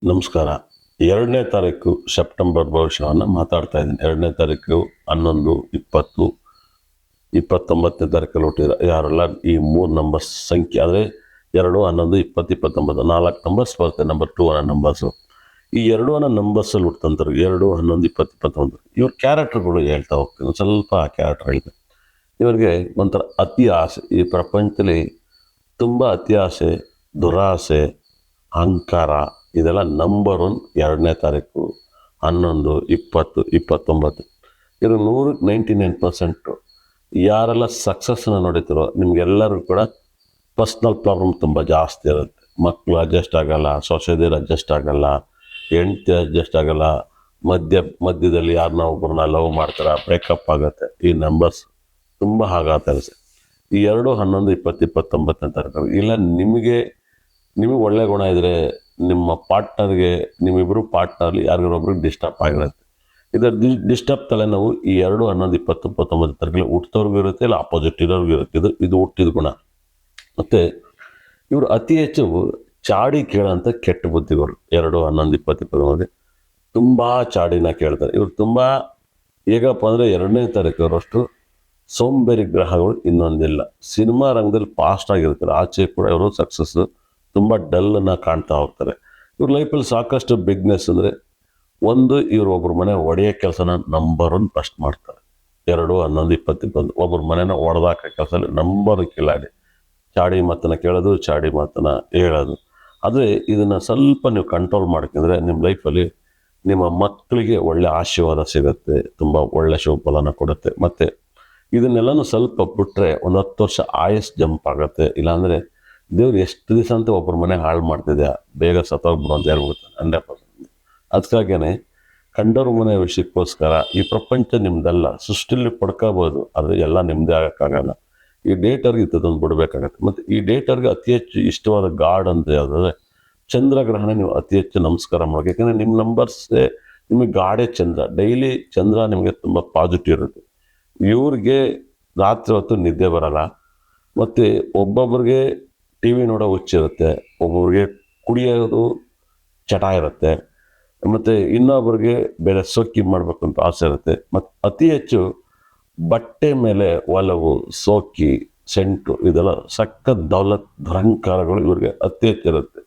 ನಮಸ್ಕಾರ. 2ನೇ ತಾರೀಕು ಸೆಪ್ಟೆಂಬರ್ ಭವಿಷ್ಯವನ್ನು ಮಾತಾಡ್ತಾ ಇದ್ದೀನಿ. 2ನೇ ತಾರೀಕು 11, 20, 29ನೇ ತಾರೀಕಲ್ಲಿ ಹುಟ್ಟಿರೋ ಯಾರೆಲ್ಲ ಈ 3 ನಂಬರ್ಸ್ ಸಂಖ್ಯೆ ಅಂದರೆ 2, 11, 20, 29 4 ನಂಬರ್ಸ್ ಬರುತ್ತೆ. ನಂಬರ್ 2 ಅನ್ನೋ ನಂಬರ್ಸು. ಈ 2 ಅನ್ನೋ ನಂಬರ್ಸಲ್ಲಿ ಹುಟ್ಟಂಥವ್ರು 2, 11, 20, 29 ಇವ್ರ ಕ್ಯಾರೆಕ್ಟರ್ಗಳು ಹೇಳ್ತಾ ಹೋಗ್ತೀನಿ. ಸ್ವಲ್ಪ ಕ್ಯಾರೆಕ್ಟರ್ ಹೇಳ್ತೀನಿ. ಇವರಿಗೆ ಒಂಥರ ಅತಿ ಆಸೆ. ಈ ಪ್ರಪಂಚದಲ್ಲಿ ತುಂಬ ಅತಿ ಆಸೆ, ದುರಾಸೆ, ಅಹಂಕಾರ ಇದೆಲ್ಲ ನಂಬರ್ 1 2ನೇ ತಾರೀಕು 11, 20, 29 ಇವರು 99% ಯಾರೆಲ್ಲ ಸಕ್ಸಸ್ನ ನೋಡಿತಿರೋ ನಿಮ್ಗೆಲ್ಲರಿಗೂ ಕೂಡ ಪರ್ಸ್ನಲ್ ಪ್ರಾಬ್ಲಮ್ ತುಂಬ ಜಾಸ್ತಿ ಇರುತ್ತೆ. ಮಕ್ಕಳು ಅಡ್ಜಸ್ಟ್ ಆಗಲ್ಲ, ಸೊಸೈಟಿಯಲ್ಲಿ ಅಡ್ಜಸ್ಟ್ ಆಗಲ್ಲ, ಹೆಂಡತಿ ಅಡ್ಜಸ್ಟ್ ಆಗಲ್ಲ, ಮಧ್ಯದಲ್ಲಿ ಯಾರನ್ನ ಒಬ್ಬರನ್ನ ಲವ್ ಮಾಡ್ತಾರೆ, ಬ್ರೇಕಪ್ ಆಗುತ್ತೆ. ಈ ನಂಬರ್ಸ್ ತುಂಬ ಹಾಗಾಗ್ತಾ ಇರುತ್ತೆ. ಈ 2, 11, 20, 29ನೇ ತಾರೀಕು ಇಲ್ಲ ನಿಮಗೆ ಒಳ್ಳೆ ಗುಣ ಇದ್ದರೆ ನಿಮ್ಮ ಪಾರ್ಟ್ನರ್ಗೆ ನಿಮ್ಮಿಬ್ಬರು ಪಾರ್ಟ್ನರ್ಲಿ ಯಾರಿಗೊಬ್ಬರಿಗೆ ಡಿಸ್ಟರ್ಬ್ ಆಗಿರುತ್ತೆ. ಇದರ ಡಿಸ್ಟರ್ಬ್ ತಲೆನೋವು ಈ 2, 11, 20, 29 ತಾರೀಕಲ್ಲಿ ಹುಟ್ಟಿದವ್ರಿಗೂ ಇರುತ್ತೆ, ಇಲ್ಲ ಆಪೋಸಿಟ್ ಇರೋರ್ಗೂ ಇರುತ್ತೆ. ಇದು ಹುಟ್ಟಿದ ಗುಣ. ಮತ್ತು ಇವರು ಅತಿ ಹೆಚ್ಚು ಚಾಡಿ ಕೇಳೋಂಥ ಕೆಟ್ಟ ಬುದ್ಧಿಗಳು. 2, 11, 20, 29 ತುಂಬ ಚಾಡಿನ ಕೇಳ್ತಾರೆ. ಇವರು ತುಂಬ ಹೇಗಪ್ಪ ಅಂದರೆ 2ನೇ ತಾರೀಕವರಷ್ಟು ಸೋಂಬೇರಿ ಗ್ರಹಗಳು ಇನ್ನೊಂದಿಲ್ಲ. ಸಿನಿಮಾ ರಂಗದಲ್ಲಿ ಫಾಸ್ಟ್ ಆಗಿರ್ತಾರೆ, ಆಚೆ ಕೂಡ ಇವರು ಸಕ್ಸಸ್ಸು ತುಂಬ ಡಲ್ಲನ್ನು ಕಾಣ್ತಾ ಹೋಗ್ತಾರೆ. ಇವ್ರ ಲೈಫಲ್ಲಿ ಸಾಕಷ್ಟು ಬಿಗ್ನೆಸ್ ಅಂದರೆ ಒಂದು ಇವರು ಒಬ್ಬರ ಮನೆ ಒಡೆಯೋ ಕೆಲಸನ ನಂಬರ್ 1 ಫಸ್ಟ್ ಮಾಡ್ತಾರೆ. 2, 11, 20, 21 ಒಬ್ಬರ ಮನೆನ ಒಡೆದಾಕೋ ಕೆಲಸದಲ್ಲಿ ನಂಬರ್ ಕಿಲಾಡಿ. ಚಾಡಿ ಮಾತನ್ನು ಕೇಳೋದು, ಚಾಡಿ ಮಾತನ್ನು ಹೇಳೋದು. ಆದರೆ ಇದನ್ನು ಸ್ವಲ್ಪ ನೀವು ಕಂಟ್ರೋಲ್ ಮಾಡ್ಕೊಂಡ್ರೆ ನಿಮ್ಮ ಲೈಫಲ್ಲಿ ನಿಮ್ಮ ಮಕ್ಕಳಿಗೆ ಒಳ್ಳೆ ಆಶೀರ್ವಾದ ಸಿಗುತ್ತೆ, ತುಂಬ ಒಳ್ಳೆ ಶುಭಫಲನ ಕೊಡುತ್ತೆ. ಮತ್ತು ಇದನ್ನೆಲ್ಲನೂ ಸ್ವಲ್ಪ ಬಿಟ್ಟರೆ ಒಂದು 10 ವರ್ಷ ಆಯಸ್ ಜಂಪ್ ಆಗುತ್ತೆ. ಇಲ್ಲಾಂದರೆ ದೇವ್ರು ಎಷ್ಟು ದಿವಸ ಅಂತ ಒಬ್ಬರ ಮನೆ ಹಾಳು ಮಾಡ್ತಿದ್ಯಾ, ಬೇಗ ಸತ್ತೋಗ್ಬಿಡು ಅಂತ ಹೇಳ್ಬಿಡ್ತಾನೆ 100%. ಅದಕ್ಕಾಗೇ ಕಂಡವ್ರ ಮನೆ ವಿಷಯಕ್ಕೋಸ್ಕರ ಈ ಪ್ರಪಂಚ ನಿಮ್ದಲ್ಲ. ಸೃಷ್ಟಿಲಿ ಪಡ್ಕೋಬೋದು, ಆದರೆ ಎಲ್ಲ ನಿಮ್ಮದೇ ಆಗೋಕ್ಕಾಗಲ್ಲ. ಈ ಡೇಟರ್ಗೆ ಇಂಥದ್ದೊಂದು ಬಿಡಬೇಕಾಗತ್ತೆ. ಮತ್ತು ಈ ಡೇಟರ್ಗೆ ಅತಿ ಹೆಚ್ಚು ಇಷ್ಟವಾದ ಗಾಡ್ ಅಂತ ಯಾವುದಾದ್ರೆ ಚಂದ್ರಗ್ರಹಣ ನೀವು ಅತಿ ಹೆಚ್ಚು ನಮಸ್ಕಾರ ಮಾಡಬೇಕು. ಯಾಕೆಂದರೆ ನಿಮ್ಮ ನಂಬರ್ಸೇ ನಿಮಗೆ ಗಾಡೇ ಚಂದ್ರ. ಡೈಲಿ ಚಂದ್ರ ನಿಮಗೆ ತುಂಬ ಪಾಸಿಟಿವ್ ಇರುತ್ತೆ. ಇವ್ರಿಗೆ ರಾತ್ರಿ ಹೊತ್ತು ನಿದ್ದೆ ಬರಲ್ಲ. ಮತ್ತು ಒಬ್ಬೊಬ್ರಿಗೆ ಟಿ ವಿ ನೋಡೋ ಹುಚ್ಚಿರುತ್ತೆ, ಒಬ್ಬೊಬ್ರಿಗೆ ಕುಡಿಯೋದು ಚಟ ಇರುತ್ತೆ, ಮತ್ತು ಇನ್ನೊಬ್ರಿಗೆ ಬೇರೆ ಸೋಕಿ ಮಾಡಬೇಕು ಅಂತ ಆಸೆ ಇರುತ್ತೆ. ಮತ್ತು ಅತಿ ಹೆಚ್ಚು ಬಟ್ಟೆ ಮೇಲೆ ಒಲವು, ಸೋಕಿ, ಸೆಂಟು ಇದೆಲ್ಲ ಸಖತ್ ದೌಲತ್ ದುರಂಕಾರಗಳು ಇವ್ರಿಗೆ ಅತಿ ಹೆಚ್ಚಿರುತ್ತೆ.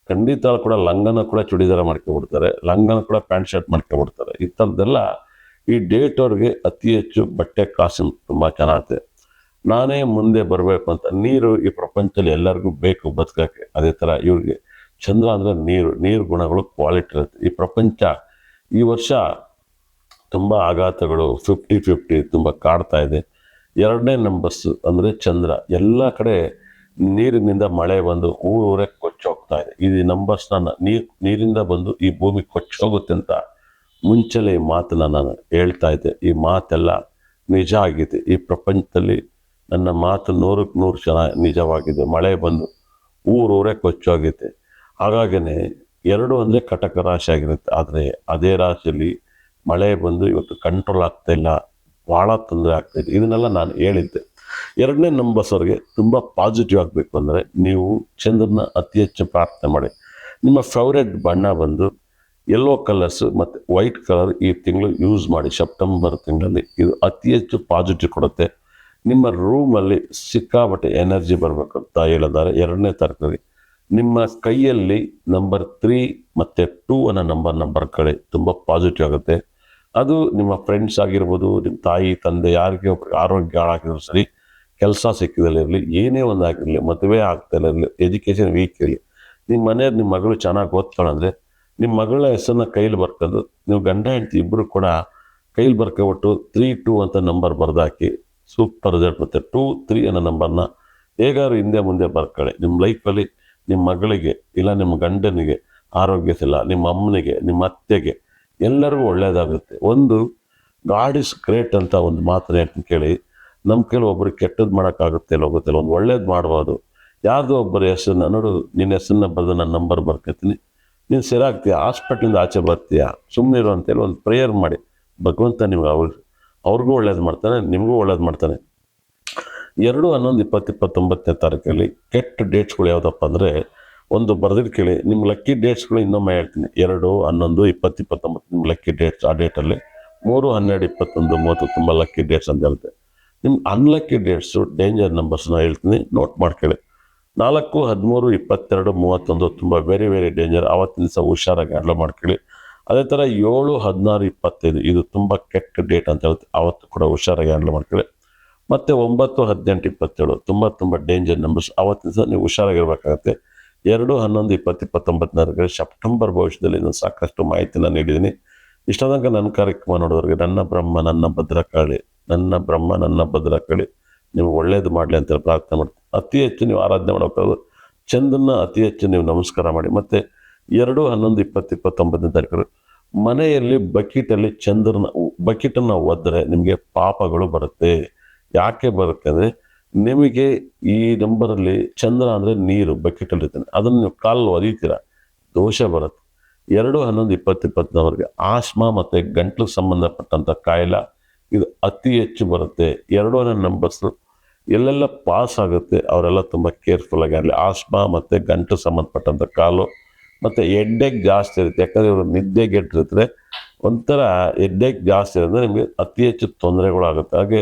ಖಂಡಿತ ಕೂಡ ಲಂಗನ ಕೂಡ ಚೂಡಿದಾರ ಮಾಡ್ಕೊಬಿಡ್ತಾರೆ, ಲಂಗನ ಕೂಡ ಪ್ಯಾಂಟ್ ಶರ್ಟ್ ಮಾಡ್ಕೊಬಿಡ್ತಾರೆ. ಈ ಥರದ್ದೆಲ್ಲ ಈ ಡೇಟ್ ಅವ್ರಿಗೆ ಅತಿ ಹೆಚ್ಚು ಬಟ್ಟೆ ಕಾಸು ತುಂಬ ಚೆನ್ನಾಗುತ್ತೆ. ನಾನೇ ಮುಂದೆ ಬರಬೇಕು ಅಂತ ನೀರು ಈ ಪ್ರಪಂಚದಲ್ಲಿ ಎಲ್ಲರಿಗೂ ಬೇಕು ಬದುಕೋಕ್ಕೆ. ಅದೇ ಥರ ಇವ್ರಿಗೆ ಚಂದ್ರ ಅಂದರೆ ನೀರು ಗುಣಗಳು ಕ್ವಾಲಿಟಿ ಇರುತ್ತೆ. ಈ ಪ್ರಪಂಚ ಈ ವರ್ಷ ತುಂಬ ಆಘಾತಗಳು 50-50 ತುಂಬ ಕಾಡ್ತಾ ಇದೆ. 2ನೇ ನಂಬರ್ಸ್ ಅಂದರೆ ಚಂದ್ರ ಎಲ್ಲ ಕಡೆ ನೀರಿನಿಂದ ಮಳೆ ಬಂದು ಊರೇ ಕೊಚ್ಚೋಗ್ತಾ ಇದೆ. ಈ ನಂಬರ್ಸ್ನ ನೀರಿಂದ ಬಂದು ಈ ಭೂಮಿ ಕೊಚ್ಚೋಗುತ್ತೆ ಅಂತ ಮುಂಚೆಲೆ ಈ ಮಾತನ್ನ ನಾನು ಹೇಳ್ತಾ ಇದ್ದೆ. ಈ ಮಾತೆಲ್ಲ ನಿಜ ಆಗಿದೆ. ಈ ಪ್ರಪಂಚದಲ್ಲಿ ನನ್ನ ಮಾತು 100ಕ್ಕೆ 100% ನಿಜವಾಗಿದೆ. ಮಳೆ ಬಂದು ಊರೇ ಕೊಚ್ಚೋಗೈತೆ. ಹಾಗಾಗೇ 2 ಅಂದರೆ ಕಟಕ ರಾಶಿ ಆಗಿರುತ್ತೆ. ಆದರೆ ಅದೇ ರಾಶಿಯಲ್ಲಿ ಮಳೆ ಬಂದು ಇವತ್ತು ಕಂಟ್ರೋಲ್ ಆಗ್ತಾ ಇಲ್ಲ, ಭಾಳ ತೊಂದರೆ ಆಗ್ತಾಯಿದೆ. ಇದನ್ನೆಲ್ಲ ನಾನು ಹೇಳಿದ್ದೆ. 2ನೇ ನಂಬರ್ಸ್ ಅವ್ರಿಗೆ ತುಂಬ ಪಾಸಿಟಿವ್ ಆಗಬೇಕು ಅಂದರೆ ನೀವು ಚಂದ್ರನ ಅತಿ ಹೆಚ್ಚು ಪ್ರಾರ್ಥನೆ ಮಾಡಿ. ನಿಮ್ಮ ಫೇವ್ರೆಟ್ ಬಣ್ಣ ಬಂದು ಯೆಲ್ಲೋ ಕಲರ್ಸು ಮತ್ತು ವೈಟ್ ಕಲರ್ ಈ ತಿಂಗಳು ಯೂಸ್ ಮಾಡಿ. ಸೆಪ್ಟೆಂಬರ್ ತಿಂಗಳಲ್ಲಿ ಇದು ಅತಿ ಹೆಚ್ಚು ಪಾಸಿಟಿವ್ ಕೊಡುತ್ತೆ. ನಿಮ್ಮ ರೂಮಲ್ಲಿ ಸಿಕ್ಕಾಪಟ್ಟೆ ಎನರ್ಜಿ ಬರಬೇಕು ಅಂತ ಹೇಳಿದ್ದಾರೆ. 2ನೇ ತಾರೀಕಲ್ಲಿ ನಿಮ್ಮ ಕೈಯಲ್ಲಿ ನಂಬರ್ 3 ಮತ್ತು 2 ಅನ್ನೋ ನಂಬರ್ನ ಬರ್ಕೊಳ್ಳಿ, ತುಂಬ ಪಾಸಿಟಿವ್ ಆಗುತ್ತೆ. ಅದು ನಿಮ್ಮ ಫ್ರೆಂಡ್ಸ್ ಆಗಿರ್ಬೋದು, ನಿಮ್ಮ ತಾಯಿ ತಂದೆ ಯಾರಿಗೆ ಒಬ್ಬರಿಗೆ ಆರೋಗ್ಯ ಹಾಳಾಗಿದ್ರು ಸರಿ, ಕೆಲಸ ಸಿಕ್ಕಿದಲ್ಲಿರಲಿ, ಏನೇ ಒಂದು ಆಗಿರಲಿ, ಮದುವೆ ಆಗ್ತಾಯಿರಲಿ, ಎಜುಕೇಷನ್ ವೀಕ್ ಇರಲಿ, ನಿಮ್ಮ ಮನೆಯವ್ರು ನಿಮ್ಮ ಮಗಳು ಚೆನ್ನಾಗಿ ಓದ್ತಾಳಂದರೆ ನಿಮ್ಮ ಮಗಳ ಹೆಸರನ್ನ ಕೈಲಿ ಬರ್ಕೊಂಡು ನೀವು ಗಂಡ ಹೆಂಡತಿ ಇಬ್ಬರು ಕೂಡ ಕೈಲಿ ಬರ್ಕೊಬಿಟ್ಟು 3-2 ಅಂತ ನಂಬರ್ ಬರೆದಾಕಿ ಸೂಪರ್ ರಿಸಲ್ಟ್ ಬರುತ್ತೆ. 2-3 ಅನ್ನೋ ನಂಬರ್ನ ಹೇಗಾದ್ರು ಹಿಂದೆ ಮುಂದೆ ಬರ್ಕೊಳ್ಳಿ. ನಿಮ್ಮ ಲೈಫಲ್ಲಿ ನಿಮ್ಮ ಮಗಳಿಗೆ ಇಲ್ಲ ನಿಮ್ಮ ಗಂಡನಿಗೆ ಆರೋಗ್ಯ ಇಲ್ಲ, ನಿಮ್ಮ ಅಮ್ಮನಿಗೆ, ನಿಮ್ಮ ಅತ್ತೆಗೆ ಎಲ್ಲರಿಗೂ ಒಳ್ಳೆಯದಾಗುತ್ತೆ. ಒಂದು ಗಾಡ್ ಇಸ್ ಗ್ರೇಟ್ ಅಂತ ಒಂದು ಮಾತನ್ನ ಹೇಳ್ತೀನಿ ಕೇಳಿ. ನಮ್ಮ ಕೈಲಿ ಒಬ್ರಿಗೆ ಕೆಟ್ಟದ್ದು ಮಾಡೋಕ್ಕಾಗುತ್ತೆ ಇಲ್ಲ ಹೋಗುತ್ತಿಲ್ಲ, ಒಂದು ಒಳ್ಳೇದು ಮಾಡ್ಬೋದು. ಯಾರ್ದೋ ಒಬ್ಬರ ಹೆಸರನ್ನ ನೋಡು, ನಿನ್ನ ಹೆಸರನ್ನ ಬರೆದು ನಾನು ನಂಬರ್ ಬರ್ಕೊತೀನಿ, ನೀನು ಸರಿಯಾಗ್ತೀಯ, ಹಾಸ್ಪಿಟ್ಲಿಂದ ಆಚೆ ಬರ್ತೀಯ, ಸುಮ್ಮನೆ ಇರು ಅಂತೇಳಿ ಒಂದು ಪ್ರೇಯರ್ ಮಾಡಿ. ಭಗವಂತ ನಿಮ್ಗೆ ಅವ್ರಿಗೂ ಒಳ್ಳೇದು ಮಾಡ್ತಾನೆ, ನಿಮಗೂ ಒಳ್ಳೇದು ಮಾಡ್ತಾನೆ. 2, 11, 20, 29ನೇ ತಾರೀಕಲ್ಲಿ ಕೆಟ್ಟ ಡೇಟ್ಸ್ಗಳು ಯಾವುದಪ್ಪ ಅಂದರೆ ಒಂದು ಬರೆದಿಟ್ಟು ಕೇಳಿ. ನಿಮ್ಮ ಲಕ್ಕಿ ಡೇಟ್ಸ್ಗಳು ಇನ್ನೊಮ್ಮೆ ಹೇಳ್ತೀನಿ: 2, 11, 20, 29 ನಿಮ್ಮ ಲಕ್ಕಿ ಡೇಟ್ಸ್. ಆ ಡೇಟಲ್ಲಿ 3, 12, 21, 30 ತುಂಬ ಲಕ್ಕಿ ಡೇಟ್ಸ್ ಅಂತ ಹೇಳ್ತೆ. ನಿಮ್ಮ ಅನ್ಲಕ್ಕಿ ಡೇಟ್ಸು, ಡೇಂಜರ್ ನಂಬರ್ಸ್ನ ಹೇಳ್ತೀನಿ, ನೋಟ್ ಮಾಡ್ಕೊಳ್ಳಿ. 4, 13, 22, 31 ತುಂಬ ವೆರಿ ವೆರಿ ಡೇಂಜರ್. ಆವತ್ತಿನ ದಿವಸ ಹುಷಾರಾಗಿ ಹ್ಯಾಂಡಲ್ ಮಾಡ್ಕೊಳ್ಳಿ. ಅದೇ ಥರ 7, 16, 25 ಇದು ತುಂಬ ಕೆಟ್ಟ ಡೇಟ್ ಅಂತ ಹೇಳುತ್ತೆ. ಆವತ್ತು ಕೂಡ ಹುಷಾರಾಗಿ ಹ್ಯಾಂಡಲ್ ಮಾಡ್ಕೊಳ್ಳಿ. ಮತ್ತು 9, 18, 27 ತುಂಬ ಡೇಂಜರ್ ನಂಬರ್ಸ್. ಆವತ್ತಿನ ದಿವಸ ನೀವು ಹುಷಾರಾಗಿರ್ಬೇಕಾಗತ್ತೆ. 2, 11, 20, 29 ಸೆಪ್ಟೆಂಬರ್ ಭವಿಷ್ಯದಲ್ಲಿ ನಾನು ಸಾಕಷ್ಟು ಮಾಹಿತಿನ ನೀಡಿದ್ದೀನಿ. ಇಷ್ಟ ತನಕ ನನ್ನ ಕಾರ್ಯಕ್ರಮ ನೋಡೋರಿಗೆ ನನ್ನ ಬ್ರಹ್ಮ ನನ್ನ ಭದ್ರಕಾಳಿ, ನನ್ನ ಬ್ರಹ್ಮ ನನ್ನ ಭದ್ರಕಾಳಿ ನಿಮ್ಗೆ ಒಳ್ಳೇದು ಮಾಡಲಿ ಅಂತೇಳಿ ಪ್ರಾರ್ಥನೆ ಮಾಡ್ತೀನಿ. ಅತಿ ಹೆಚ್ಚು ನೀವು ಆರಾಧನೆ ಮಾಡೋಕ್ಕಾಗೋದು ಚಂದ್ರನ ಅತಿ ಹೆಚ್ಚು ನೀವು ನಮಸ್ಕಾರ ಮಾಡಿ. ಮತ್ತು 2, 11, 20, 29 ಮನೆಯಲ್ಲಿ ಬಕೀಟಲ್ಲಿ ಬಕೀಟನ್ನು ಒದ್ದರೆ ನಿಮಗೆ ಪಾಪಗಳು ಬರುತ್ತೆ. ಯಾಕೆ ಬರುತ್ತೆ ಅಂದರೆ, ನಿಮಗೆ ಈ ನಂಬರಲ್ಲಿ ಚಂದ್ರ ಅಂದರೆ ನೀರು ಬಕೆಟಲ್ಲಿ ಇರ್ತಾನೆ, ಅದನ್ನು ನೀವು ಕಾಲು ಒದೀತೀರ, ದೋಷ ಬರುತ್ತೆ. 2, 11, 20, 29 ಆಸ್ಮಾ ಮತ್ತು ಗಂಟ್ಲಿಗೆ ಸಂಬಂಧಪಟ್ಟಂಥ ಕಾಯಿಲೆ ಇದು ಅತಿ ಹೆಚ್ಚು ಬರುತ್ತೆ. 2 ನಂಬರ್ಸು ಎಲ್ಲೆಲ್ಲ ಪಾಸ್ ಆಗುತ್ತೆ ಅವರೆಲ್ಲ ತುಂಬ ಕೇರ್ಫುಲ್ಲಾಗಿ ಆಗಲಿ. ಆಸ್ಮಾ ಮತ್ತು ಗಂಟು ಸಂಬಂಧಪಟ್ಟಂಥ ಕಾಲು ಮತ್ತು ಹೆಡ್ಡೇಕ್ ಜಾಸ್ತಿ ಇರುತ್ತೆ. ಯಾಕಂದರೆ ಇವರು ನಿದ್ದೆಗೆಟ್ಟಿರ್ತಾರೆ, ಒಂಥರ ಹೆಡ್ಡೇಕ್ ಜಾಸ್ತಿ ಇರೋದ್ರೆ ನಿಮಗೆ ಅತಿ ಹೆಚ್ಚು ತೊಂದರೆಗಳಾಗುತ್ತೆ. ಹಾಗೆ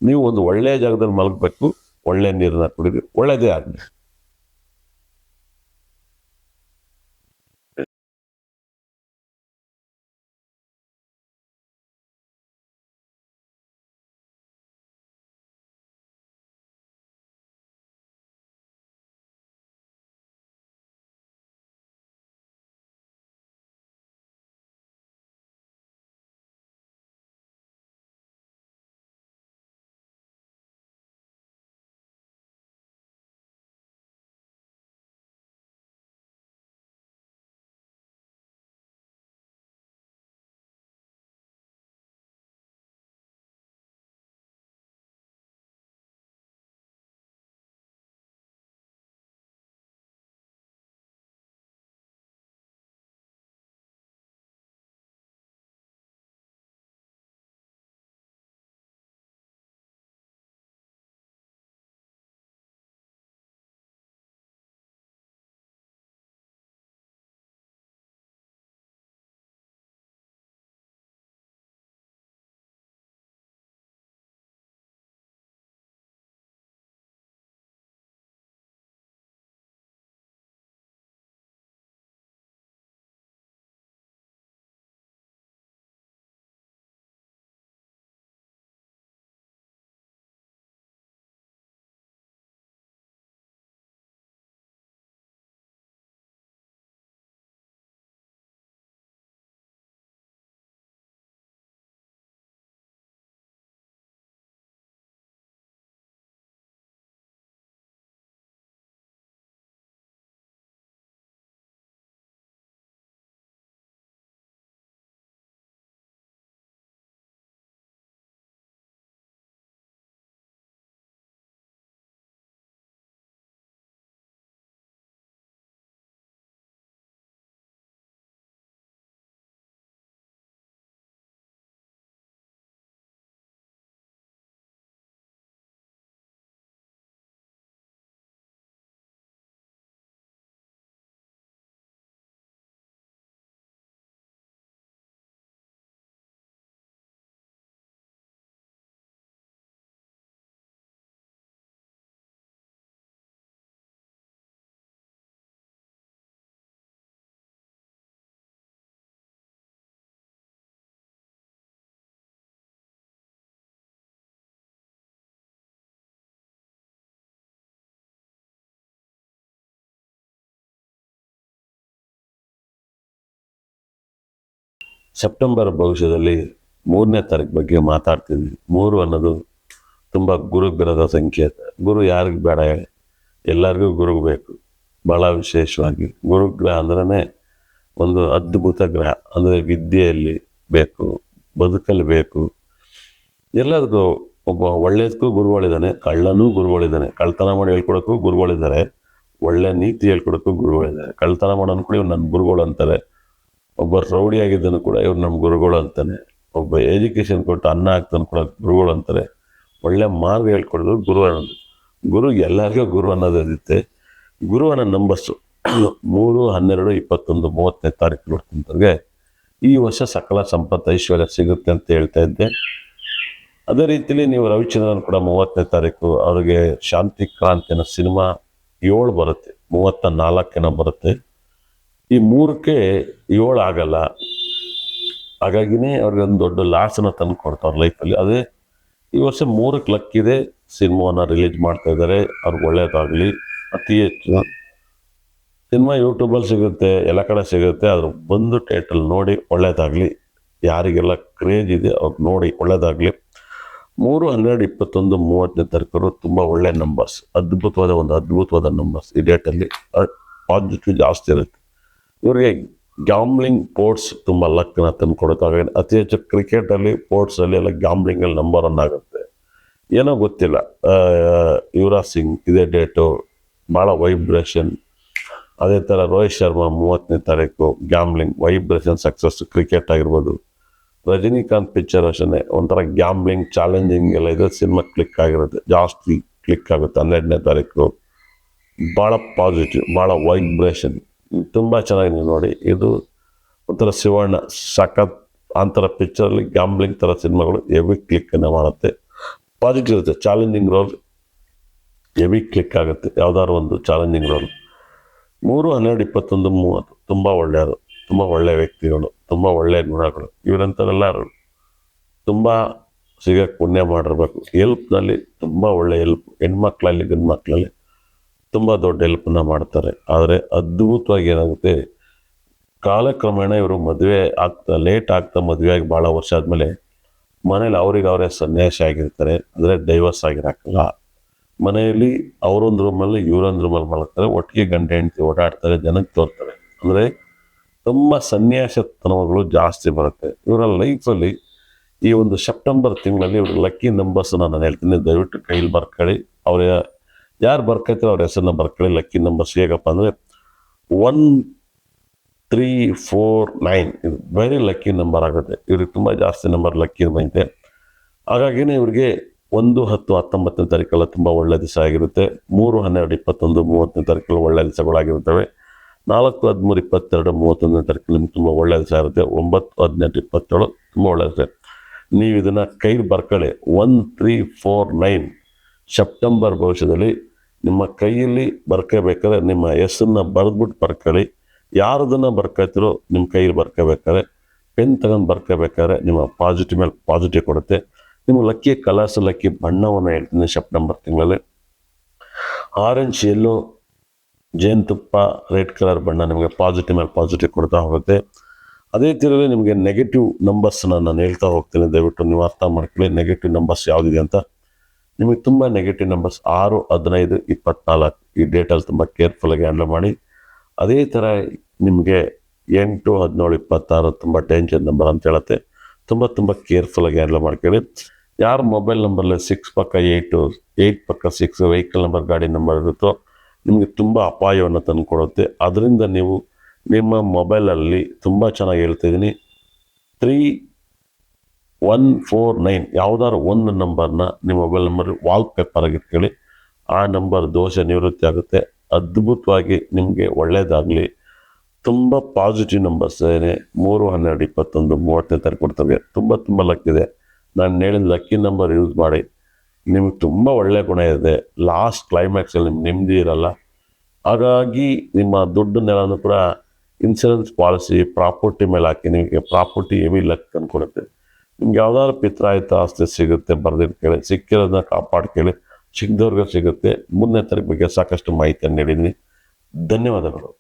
ನೀವು ಒಂದು ಒಳ್ಳೆಯ ಜಾಗದಲ್ಲಿ ಮಲಗಬೇಕು, ಒಳ್ಳೆಯ ನೀರನ್ನ ಕುಡಿರಿ, ಒಳ್ಳೆಯದೇ ಆಗಲಿ. ಸೆಪ್ಟೆಂಬರ್ ಭವಿಷ್ಯದಲ್ಲಿ 3ನೇ ತಾರೀಕು ಬಗ್ಗೆ ಮಾತಾಡ್ತಿದ್ವಿ. 3 ಅನ್ನೋದು ತುಂಬ ಗುರುಗ್ರಹದ ಸಂಕೇತ. ಗುರು ಯಾರಿಗೆ ಬೇಡ ಹೇಳಿ? ಎಲ್ಲರಿಗೂ ಗುರು ಬೇಕು. ಭಾಳ ವಿಶೇಷವಾಗಿ ಗುರುಗ್ರಹ ಅಂದ್ರೇ ಒಂದು ಅದ್ಭುತ ಗ್ರಹ. ಅಂದರೆ ವಿದ್ಯೆಯಲ್ಲಿ ಬೇಕು, ಬದುಕಲ್ಲಿ ಬೇಕು, ಎಲ್ಲರಿಗೂ. ಒಬ್ಬ ಒಳ್ಳೇದಕ್ಕೂ ಗುರುಗಳಿದ್ದಾನೆ, ಕಳ್ಳನೂ ಗುರುಗಳಿದ್ದಾನೆ. ಕಳ್ತನ ಮಾಡಿ ಹೇಳ್ಕೊಡೋಕ್ಕೂ ಗುರುಗಳಿದ್ದಾರೆ, ಒಳ್ಳೆ ನೀತಿ ಹೇಳ್ಕೊಡೋಕ್ಕೂ ಗುರುಗಳಿದ್ದಾರೆ. ಕಳ್ತನ ಮಾಡೋನು ಕೂಡ ಇವ್ರು ನನ್ನ ಗುರುಗಳು ಅಂತಾರೆ. ಒಬ್ಬ ರೌಡಿ ಆಗಿದ್ದನು ಕೂಡ ಇವ್ರು ನಮ್ಮ ಗುರುಗಳು ಅಂತಾನೆ. ಒಬ್ಬ ಎಜುಕೇಷನ್ ಕೊಟ್ಟು ಅನ್ನ ಹಾಕ್ತಾನೆ ಕೂಡ ಗುರುಗಳು ಅಂತಾರೆ. ಒಳ್ಳೆ ಮಾರ್ಗ ಹೇಳ್ಕೊಡೋದು ಗುರು ಅನ್ನೋದು. ಗುರು ಎಲ್ಲರಿಗೂ ಗುರು ಅನ್ನೋದಿರುತ್ತೆ. ಗುರುವನ್ನ ನಂಬರ್ಸು 3/12/21 ಹುಟ್ಟಿದವ್ರಿಗೆ ಈ ವರ್ಷ ಸಕಲ ಸಂಪತ್ತು ಐಶ್ವರ್ಯ ಸಿಗುತ್ತೆ ಅಂತ ಹೇಳ್ತಾ ಇದ್ದೆ. ಅದೇ ರೀತಿಲಿ ನೀವು ರವಿಚಂದ್ರನ್ ಕೂಡ 30ನೇ ತಾರೀಕು ಅವ್ರಿಗೆ ಶಾಂತಿ ಕ್ರಾಂತಿ ಅನ್ನೋ ಸಿನಿಮಾ 7 ಬರುತ್ತೆ, 34 ಬರುತ್ತೆ. ಈ 3ಕ್ಕೆ 7 ಆಗಲ್ಲ, ಹಾಗಾಗಿನೇ ಅವ್ರಿಗೆ ಒಂದು ದೊಡ್ಡ ಲಾಸನ್ನ ತಂದು ಕೊಡ್ತಾರೆ ಲೈಫಲ್ಲಿ. ಅದೇ ಈ ವರ್ಷ 3ಕ್ಕೆ ಲಕ್ಕಿದೆ, ಸಿನಿಮಾವನ್ನು ರಿಲೀಸ್ ಮಾಡ್ತಾ ಇದ್ದಾರೆ. ಅವ್ರಿಗೆ ಒಳ್ಳೇದಾಗಲಿ. ಅತಿ ಹೆಚ್ಚು ಸಿನಿಮಾ ಯೂಟ್ಯೂಬಲ್ಲಿ ಸಿಗುತ್ತೆ, ಎಲ್ಲ ಕಡೆ ಸಿಗುತ್ತೆ. ಅದ್ರ ಬಂದು ಥಿಯೇಟ್ರಲ್ಲಿ ನೋಡಿ ಒಳ್ಳೇದಾಗಲಿ. ಯಾರಿಗೆಲ್ಲ ಕ್ರೇಜ್ ಇದೆ ಅವ್ರು ನೋಡಿ ಒಳ್ಳೇದಾಗಲಿ. 3/12/21 30ನೇ ತಾರೀಕು ತುಂಬ ಒಳ್ಳೆ ನಂಬರ್ಸ್, ಅದ್ಭುತವಾದ ನಂಬರ್ಸ್. ಈ ಡೇಟಲ್ಲಿ ಪಾಸಿಟಿವ್ ಜಾಸ್ತಿ ಇರುತ್ತೆ. ಇವರಿಗೆ ಗ್ಯಾಮ್ಲಿಂಗ್ ಪೋರ್ಟ್ಸ್ ತುಂಬ ಲಕ್ನ ತಂದು ಕೊಡುತ್ತೆ. ಹಾಗಾಗಿ ಅತಿ ಹೆಚ್ಚು ಕ್ರಿಕೆಟಲ್ಲಿ ಸ್ಪೋರ್ಟ್ಸಲ್ಲಿ ಎಲ್ಲ ಗ್ಯಾಮ್ಲಿಂಗಲ್ಲಿ ನಂಬರ್ 1 ಆಗುತ್ತೆ. ಏನೋ ಗೊತ್ತಿಲ್ಲ, ಯುವರಾಜ್ ಸಿಂಗ್ ಇದೇ ಡೇಟು, ಭಾಳ ವೈಬ್ರೇಷನ್. ಅದೇ ಥರ ರೋಹಿತ್ ಶರ್ಮಾ 30ನೇ ತಾರೀಕು ಗ್ಯಾಮ್ಲಿಂಗ್, ವೈಬ್ರೇಷನ್, ಸಕ್ಸಸ್. ಕ್ರಿಕೆಟ್ ಆಗಿರ್ಬೋದು. ರಜನಿಕಾಂತ್ ಪಿಕ್ಚರ್ ಅಷ್ಟೇ ಒಂಥರ ಗ್ಯಾಮ್ಲಿಂಗ್, ಚಾಲೆಂಜಿಂಗ್ ಎಲ್ಲ ಇದೆ. ಸಿನಿಮಾ ಕ್ಲಿಕ್ ಆಗಿರುತ್ತೆ, ಜಾಸ್ತಿ ಕ್ಲಿಕ್ ಆಗುತ್ತೆ. 12ನೇ ತಾರೀಕು ಭಾಳ ಪಾಸಿಟಿವ್, ಭಾಳ ವೈಬ್ರೇಷನ್, ತುಂಬ ಚೆನ್ನಾಗಿ ನೀವು ನೋಡಿ. ಇದು ಒಂಥರ ಶಿವಣ್ಣ ಸಖತ್ ಅಂತರ ಪಿಕ್ಚರಲ್ಲಿ ಗ್ಯಾಮ್ಲಿಂಗ್ ಥರ ಸಿನಿಮಾಗಳು ಹೆವಿ ಕ್ಲಿಕ್ಕನ್ನು ಮಾಡುತ್ತೆ. ಪಾಸಿಟಿವ್ ಇರುತ್ತೆ. ಚಾಲೆಂಜಿಂಗ್ ರೋಲ್ ಹೆವಿ ಕ್ಲಿಕ್ ಆಗುತ್ತೆ, ಯಾವ್ದಾದ್ರು ಒಂದು ಚಾಲೆಂಜಿಂಗ್ ರೋಲ್. 3/12/21 ತುಂಬ ಒಳ್ಳೆಯದು, ತುಂಬ ಒಳ್ಳೆಯ ವ್ಯಕ್ತಿಗಳು, ತುಂಬ ಒಳ್ಳೆಯ ಗುಣಗಳು. ಇವರಂಥವೆಲ್ಲ ತುಂಬ ಸಿಗಕ್ಕೆ ಪುಣ್ಯ ಮಾಡಿರ್ಬೇಕು. ಹೆಲ್ಪ್ನಲ್ಲಿ ತುಂಬ ಒಳ್ಳೆಯ ಹೆಲ್ಪ್, ಹೆಣ್ಮಕ್ಳಲ್ಲಿ ಗಂಡು ಮಕ್ಕಳಲ್ಲಿ ತುಂಬ ದೊಡ್ಡ ಹೆಲ್ಪನ್ನು ಮಾಡ್ತಾರೆ. ಆದರೆ ಅದ್ಭುತವಾಗಿ ಏನಾಗುತ್ತೆ, ಕಾಲಕ್ರಮೇಣ ಇವರು ಮದುವೆ ಲೇಟ್ ಆಗ್ತಾ ಮದುವೆಯಾಗಿ ಭಾಳ ವರ್ಷ ಆದಮೇಲೆ ಮನೇಲಿ ಅವರೇ ಸನ್ಯಾಸಿ ಆಗಿರ್ತಾರೆ. ಅಂದರೆ ಡೈವರ್ಸ್ ಆಗಿರಕ್ಕಲ್ಲ. ಮನೆಯಲ್ಲಿ ಅವರೊಂದು ರೂಮಲ್ಲಿ ಇವರೊಂದು ರೂಮಲ್ಲಿ ಮಲಗ್ತಾರೆ, ಒಟ್ಟಿಗೆ ಗಂಡ ಹೆಂಡತಿ ಓಡಾಡ್ತಾರೆ, ಜನಕ್ಕೆ ತೋರ್ತಾರೆ. ಅಂದರೆ ತುಂಬ ಸನ್ಯಾಸತನಗಳು ಜಾಸ್ತಿ ಬರುತ್ತೆ ಇವರ ಲೈಫಲ್ಲಿ. ಈ ಒಂದು ಸೆಪ್ಟೆಂಬರ್ ತಿಂಗಳಲ್ಲಿ ಇವ್ರ ಲಕ್ಕಿ ನಂಬರ್ಸ್ ನಾನು ಹೇಳ್ತೀನಿ, ದಯವಿಟ್ಟು ಕೈಲಿ ಬರ್ಕೊಳ್ಳಿ. ಅವ್ರ ಯಾರು ಬರ್ಕೈತಾರೆ ಅವ್ರ ಹೆಸರನ್ನ ಬರ್ಕೊಳ್ಳಿ. ಲಕ್ಕಿ ನಂಬರ್ಸ್ ಹೇಗಪ್ಪ ಅಂದರೆ 1, 3, 4, 9 ಇದು ವೆರಿ ಲಕ್ಕಿ ನಂಬರ್ ಆಗುತ್ತೆ. ಇವ್ರಿಗೆ ತುಂಬ ಜಾಸ್ತಿ ನಂಬರ್ ಲಕ್ಕಿ ಬಂದಿದೆ. ಹಾಗಾಗಿನೇ ಇವ್ರಿಗೆ 1, 10, 19ನೇ ತಾರೀಕೆಲ್ಲ ತುಂಬ ಒಳ್ಳೆ ದಿವಸ ಆಗಿರುತ್ತೆ. 3, 12, 21, 30ನೇ ತಾರೀಕಲ್ಲಿ ಒಳ್ಳೆ ದಿವಸಗಳಾಗಿರ್ತವೆ. 4, 13, 22, 31ನೇ ತಾರೀಕು ನಿಮ್ಗೆ ತುಂಬ ಒಳ್ಳೆ ದಿವಸ ಇರುತ್ತೆ. 9, 18, 27 ತುಂಬ ಒಳ್ಳೆ ದಿವಸ. ನೀವು ಇದನ್ನು ಕೈಲಿ ಬರ್ಕೊಳ್ಳಿ. 1, 3, 4, 9 ಸೆಪ್ಟೆಂಬರ್ ಭವಿಷ್ಯದಲ್ಲಿ ನಿಮ್ಮ ಕೈಯಲ್ಲಿ ಬರ್ಕೋಬೇಕಾದ್ರೆ ನಿಮ್ಮ ಹೆಸರನ್ನ ಬರೆದ್ಬಿಟ್ಟು ಬರ್ಕೊಳ್ಳಿ. ಯಾರದನ್ನು ಬರ್ಕೊಳ್ತಿರೋ ನಿಮ್ಮ ಕೈಯಲ್ಲಿ ಬರ್ಕೋಬೇಕಾದ್ರೆ ಪೆನ್ ತಗೊಂಡು ಬರ್ಕೋಬೇಕಾದ್ರೆ ನಿಮ್ಮ ಪಾಸಿಟಿವ್ ಮೇಲೆ ಪಾಸಿಟಿವ್ ಕೊಡುತ್ತೆ. ನಿಮಗೆ ಲಕ್ಕಿ ಕಲರ್ಸ್, ಲಕ್ಕಿ ಬಣ್ಣವನ್ನು ಹೇಳ್ತೀನಿ ಸೆಪ್ಟೆಂಬರ್ ತಿಂಗಳಲ್ಲಿ. ಆರೆಂಜ್, ಯೆಲ್ಲೋ, ಜೇನುತುಪ್ಪ, ರೆಡ್ ಕಲರ್ ಬಣ್ಣ ನಿಮಗೆ ಪಾಸಿಟಿವ್ ಮೇಲೆ ಪಾಸಿಟಿವ್ ಕೊಡ್ತಾ ಹೋಗುತ್ತೆ. ಅದೇ ಥರವೇ ನಿಮಗೆ ನೆಗೆಟಿವ್ ನಂಬರ್ಸ್ನ ನಾನು ಹೇಳ್ತಾ ಹೋಗ್ತೀನಿ, ದಯವಿಟ್ಟು ನೀವು ಅರ್ಥ ಮಾಡ್ಕೊಳ್ಳಿ. ನೆಗೆಟಿವ್ ನಂಬರ್ಸ್ ಯಾವುದಿದೆ ಅಂತ. ನಿಮಗೆ ತುಂಬ ನೆಗೆಟಿವ್ ನಂಬರ್ಸ್ 6, 15, 24 ಈ ಡೇಟಲ್ಲಿ ತುಂಬ ಕೇರ್ಫುಲ್ಲಾಗಿ ಹ್ಯಾಂಡಲ್ ಮಾಡಿ. ಅದೇ ಥರ ನಿಮಗೆ 8, 17, 26 ತುಂಬ ಡೇಂಜರ್ ನಂಬರ್ ಅಂತ ಹೇಳುತ್ತೆ. ತುಂಬ ಕೇರ್ಫುಲ್ಲಾಗಿ ಹ್ಯಾಂಡಲ್ ಮಾಡ್ಕೊಳ್ಳಿ. ಯಾರು ಮೊಬೈಲ್ ನಂಬರಲ್ಲಿ 6 ಪಕ್ಕ 8, 8 ಪಕ್ಕ 6 ವೆಹಿಕಲ್ ನಂಬರ್, ಗಾಡಿ ನಂಬರ್ ಇರುತ್ತೋ ನಿಮಗೆ ತುಂಬ ಅಪಾಯವನ್ನು ತಂದು ಕೊಡುತ್ತೆ. ಅದರಿಂದ ನೀವು ನಿಮ್ಮ ಮೊಬೈಲಲ್ಲಿ ತುಂಬ ಚೆನ್ನಾಗಿ ಹೇಳ್ತಿದ್ದೀನಿ, 3, 1, 4, 9 ಯಾವುದಾದ್ರು ಒಂದು ನಂಬರ್ನ ನಿಮ್ಮ ಮೊಬೈಲ್ ನಂಬರ್ ವಾಲ್ ಪೇಪರ್ ಆಗಿಟ್ಕೊಳ್ಳಿ. ಆ ನಂಬರ್ ದೋಷ ನಿವೃತ್ತಿ ಆಗುತ್ತೆ. ಅದ್ಭುತವಾಗಿ ನಿಮಗೆ ಒಳ್ಳೆಯದಾಗಲಿ. ತುಂಬ ಪಾಸಿಟಿವ್ ನಂಬರ್ಸ್ ಏನೇ 3, 12, 21, 30ನೇ ತಾರೀಕು ಕೊಡ್ತವೆ. ತುಂಬ ಲಕ್ಕಿದೆ. ನಾನು ಹೇಳಿದ ಲಕ್ಕಿ ನಂಬರ್ ಯೂಸ್ ಮಾಡಿ. ನಿಮಗೆ ತುಂಬ ಒಳ್ಳೆಯ ಗುಣ ಇದೆ. ಲಾಸ್ಟ್ ಕ್ಲೈಮ್ಯಾಕ್ಸಲ್ಲಿ ನಿಮ್ಗೆ ನೆಮ್ಮದಿ ಇರಲ್ಲ. ಹಾಗಾಗಿ ನಿಮ್ಮ ದುಡ್ಡನ್ನೆಲ್ಲನೂ ಕೂಡ ಇನ್ಶೂರೆನ್ಸ್ ಪಾಲಿಸಿ, ಪ್ರಾಪರ್ಟಿ ಮೇಲೆ ಹಾಕಿ. ನಿಮಗೆ ಪ್ರಾಪರ್ಟಿ ಹೆವಿ ಲಕ್ ಅಂದ್ಕೊಡುತ್ತೆ. ನಿಮ್ಗೆ ಯಾವ್ದಾದ್ರು ಪಿತ್ರಾಯಿತ ಆಸ್ತಿ ಸಿಗುತ್ತೆ, ಬರೆದಿಟ್ಕೊಳ್ಳಿ. ಸಿಕ್ಕಿರೋದನ್ನ ಕಾಪಾಡ್ಕೊಳ್ಳಿ. ಸಿಕ್ಕದವ್ರಿಗೆ ಸಿಗುತ್ತೆ. 3ನೇ ತಾರೀಕು ಬಗ್ಗೆ ಸಾಕಷ್ಟು ಮಾಹಿತಿಯನ್ನು ನೀಡಿದ್ದೀನಿ. ಧನ್ಯವಾದಗಳು.